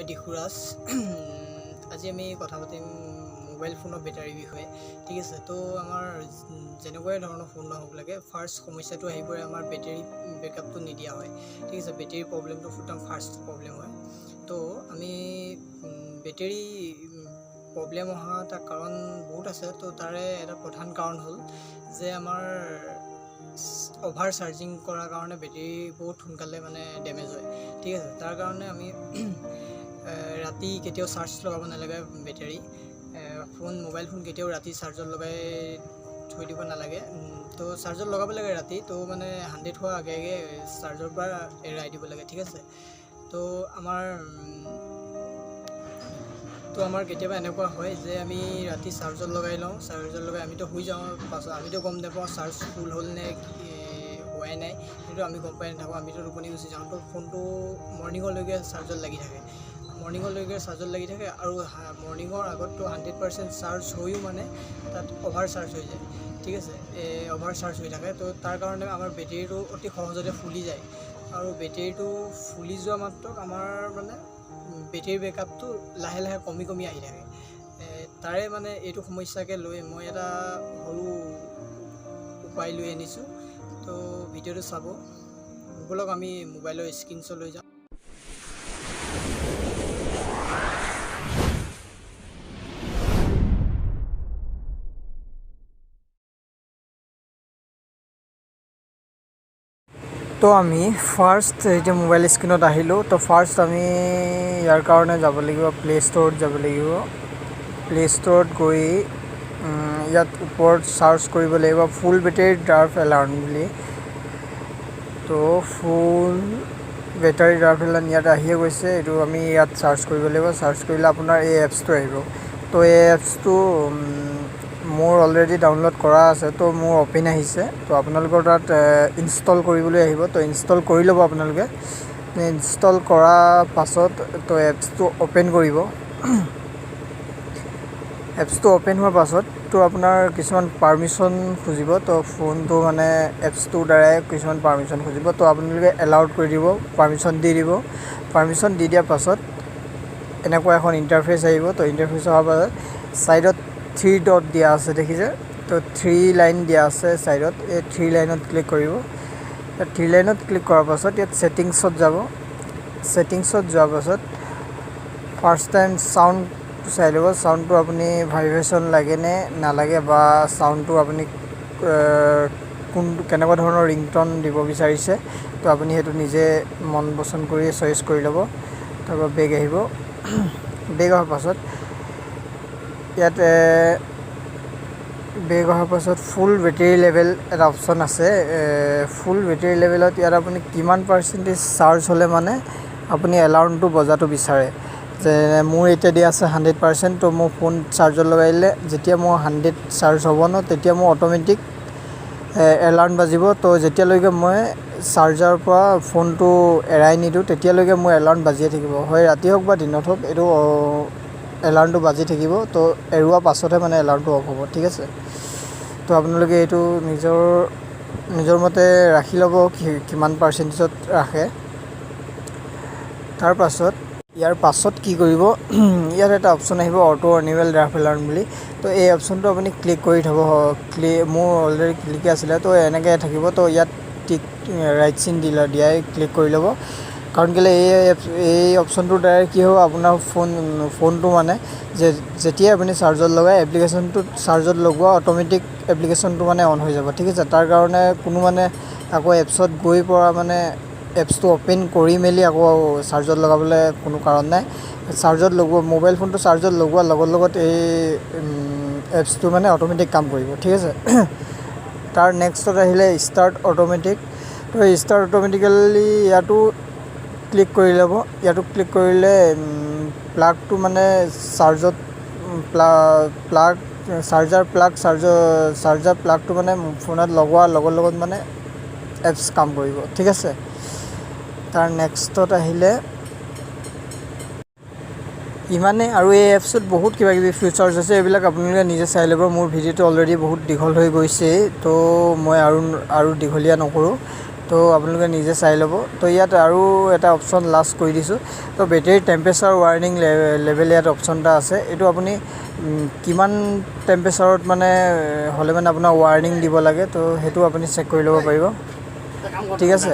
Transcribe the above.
দিশুৰাজ আজি আমি কথা পাতিম মোবাইল ফোনৰ বেটাৰী বিষয়ে। ঠিক আছে, তো আমাৰ যেনেকুৱাই ধৰণৰ ফোন নহওক লাগে, ফাৰ্ষ্ট সমস্যাটো আহি পৰে আমাৰ বেটাৰী বেকআপটো নিদিয়া হয়। ঠিক আছে, বেটাৰী প্ৰব্লেমটো একদম ফাৰ্ষ্ট প্ৰব্লেম হয়। তো আমি বেটাৰী প্ৰব্লেম অহা এটা কাৰণ বহুত আছে। তো তাৰে এটা প্ৰধান কাৰণ হ'ল যে আমাৰ অভাৰ চাৰ্জিং কৰাৰ কাৰণে বেটাৰী বহুত সোনকালে ডেমেজ হয়। ঠিক আছে, তাৰ কাৰণে আমি ৰাতি কেতিয়াও চাৰ্জ লগাব নালাগে। বেটাৰী মোবাইল ফোন কেতিয়াও ৰাতি চাৰ্জত লগাই থৈ দিব নালাগে। তো চাৰ্জত লগাব লাগে ৰাতি, তো 100 হোৱাৰ আগে আগে চাৰ্জৰ পৰা এৰাই দিব লাগে। ঠিক আছে, তো আমাৰ কেতিয়াবা এনেকুৱা হয় যে আমি ৰাতি চাৰ্জত লগাই লওঁ, চাৰ্জত লগাই আমিতো শুই যাওঁ। পাছত আমিতো গম নাপাওঁ চাৰ্জ ফুল হ'ল নে হোৱাই নাই, কিন্তু আমি গম পাই নাথাকোঁ, আমিতো টোপনি গুচি যাওঁ। তো ফোনটো মৰ্ণিঙলৈকে চাৰ্জত লাগি থাকে আৰু মৰ্ণিঙৰ আগততো 100% চাৰ্জ হৈও তাত অভাৰ চাৰ্জ হৈ যায়। ঠিক আছে, অভাৰ চাৰ্জ হৈ থাকে। তো তাৰ কাৰণে আমাৰ বেটেৰীটো অতি সহজতে ফুলি যায়, আৰু বেটেৰীটো ফুলি যোৱা মাত্ৰক আমাৰ বেটেৰী বেকআপটো লাহে লাহে কমি আহি থাকে। তাৰে এইটো সমস্যাকে লৈ মই এটা সৰু উপায় লৈ আনিছোঁ। তো ভিডিঅ'টো চাব ব'লক, আমি মোবাইলৰ স্ক্ৰীনশ্বট লৈ যাওঁ। তো আমি ফাৰ্ষ্ট এতিয়া মোবাইল স্ক্ৰীনত আহিলোঁ। তো ফাৰ্ষ্ট আমি ইয়াৰ কাৰণে যাব লাগিব, প্লে' ষ্ট'ৰত যাব লাগিব। প্লে' ষ্ট'ৰত গৈ ইয়াত ওপৰত চাৰ্চ কৰিব লাগিব ফুল বেটাৰী ড্ৰাফ্ট এলাৰ্ম বুলি। তো ফুল বেটাৰী ড্ৰাফ্ট এলাৰ্ম ইয়াত আহিয়ে গৈছে। এইটো আমি ইয়াত চাৰ্চ কৰিব লাগিব। চাৰ্চ কৰিলে আপোনাৰ এই এপছটো আহিব। তো এই এপছটো মোৰ অলৰেডি ডাউনলোড কৰা আছে, তো মোৰ অ'পেন আহিছে। তো আপোনালোকৰ তাত ইনষ্টল কৰিবলৈ আহিব। তো ইনষ্টল কৰি ল'ব আপোনালোকে। ইনষ্টল কৰাৰ পাছত তো এপছটো অ'পেন কৰিব। এপছটো অ'পেন হোৱাৰ পাছত তো আপোনাৰ কিছুমান পাৰ্মিশ্যন খুজিব। তো ফোনটো এপছটোৰ দ্বাৰাই কিছুমান পাৰ্মিশ্যন খুজিব। তো আপোনালোকে এলাউড কৰি দিব, পাৰ্মিশ্যন দি দিব। পাৰ্মিশ্যন দি দিয়াৰ পাছত এনেকুৱা এখন ইণ্টাৰফেচ আহিব। তো ইণ্টাৰফেচ অহাৰ পাছত ছাইডত 3 ডট দিয়া আছে, দেখিছে? তো 3 লাইন দিয়া আছে ছাইডত। এই 3 লাইনত ক্লিক কৰিব। 3 লাইনত ক্লিক কৰাৰ পাছত ইয়াত ছেটিংছত যাব। ছেটিংছত যোৱাৰ পাছত ফাৰ্ষ্ট টাইম চাউণ্ড চাই ল'ব। চাউণ্ডটো আপুনি ভাইব্ৰেশ্যন লাগে নে নালাগে, বা চাউণ্ডটো আপুনি কেনেকুৱা ধৰণৰ ৰিংটন দিব বিচাৰিছে। তো আপুনি সেইটো নিজে মন পচন্দ কৰি চইচ কৰি ল'ব। তাৰপৰা বেগ আহিব। বেগ অহাৰ পাছত ইয়াত বেগ অহাৰ পাছত ফুল বেটেৰী লেভেল এটা অপশ্যন আছে। ফুল বেটেৰী লেভেলত ইয়াত আপুনি কিমান পাৰ্চেণ্টেজ চাৰ্জ হ'লে আপুনি এলাৰ্মটো বজাটো বিচাৰে। যে মোৰ এতিয়া দিয়া আছে 100%। তো মোৰ ফোন চাৰ্জত লগাই দিলে যেতিয়া মোৰ 100 চাৰ্জ হ'ব ন, তেতিয়া মোৰ অট'মেটিক এলাৰ্ম বাজিব। তো যেতিয়ালৈকে মই চাৰ্জাৰৰ পৰা ফোনটো এৰাই নিদিওঁ, তেতিয়ালৈকে মোৰ এলাৰ্ম বাজিয়ে থাকিব। হয় ৰাতি হওক বা দিনত হওক, এইটো এলাৰ্মটো বাজি থাকিব। তো এৰোৱাৰ পাছতহে এলাৰ্মটো অফ হ'ব। ঠিক আছে, তো আপোনালোকে এইটো নিজৰ মতে ৰাখি ল'ব, কিমান পাৰ্চেণ্টেজত ৰাখে। ইয়াৰ পাছত কি কৰিব, ইয়াত এটা অপশ্যন আহিব অটো এনিমেল ড্ৰাফ্ট এলাৰ্ম বুলি। তো এই অপশ্যনটো আপুনি ক্লিক কৰি থ'ব। মোৰ অলৰেডি ক্লিকে আছিলে, তো এনেকৈ থাকিব। তো ইয়াত টিক ৰাইট চিন দিয়াই ক্লিক কৰি ল'ব। কাৰণ কেলৈ এই অপশ্যনটোৰ দ্বাৰা কি হ'ব, আপোনাৰ ফোনটো যেতিয়াই আপুনি চাৰ্জত লগাই এপ্লিকেশ্যনটো চাৰ্জত লগোৱা অট'মেটিক এপ্লিকেশ্যনটো অন হৈ যাব। ঠিক আছে, তাৰ কাৰণে কোনো আকৌ এপছত গৈ পৰা এপছটো অ'পেন কৰি মেলি আকৌ চাৰ্জত লগাবলৈ কোনো কাৰণ নাই। চাৰ্জত লগোৱা মোবাইল ফোনটো চাৰ্জত লগোৱাৰ লগত এই এপছটো অট'মেটিক কাম কৰিব। ঠিক আছে, তাৰ নেক্সটত আহিলে ষ্টাৰ্ট অট'মেটিক। তো ষ্টাৰ্ট অট'মেটিকেলি ইয়াতো ক্লিক কৰি ল'ব। ইয়াতো ক্লিক কৰিলে প্লাগটো চাৰ্জত চাৰ্জাৰ প্লাগটো ফোনত লগোৱাৰ লগত এপছ কাম কৰিব। ঠিক আছে, তাৰ নেক্সটত আহিলে ইমানে। আৰু এই এপছটোত বহুত কিবাকিবি ফিচাৰ্ছ আছে, এইবিলাক আপোনালোকে নিজে চাই ল'ব। মোৰ ভিডিঅ'টো অলৰেডি বহুত দীঘল হৈ গৈছে, তো মই আৰু দীঘলীয়া নকৰোঁ। তো আপোনালোকে নিজে চাই ল'ব। তো ইয়াত আৰু এটা অপশ্যন লাষ্ট কৰি দিছোঁ। তো বেটেৰী টেম্পাৰেচাৰ ৱাৰ্নিং লেভেল ইয়াত অপশ্যন এটা আছে। এইটো আপুনি কিমান টেম্পাৰেচাৰত মানে হ'লে মানে আপোনাৰ ৱাৰ্নিং দিব লাগে, তো সেইটো আপুনি চেক কৰি ল'ব পাৰিব। ঠিক আছে।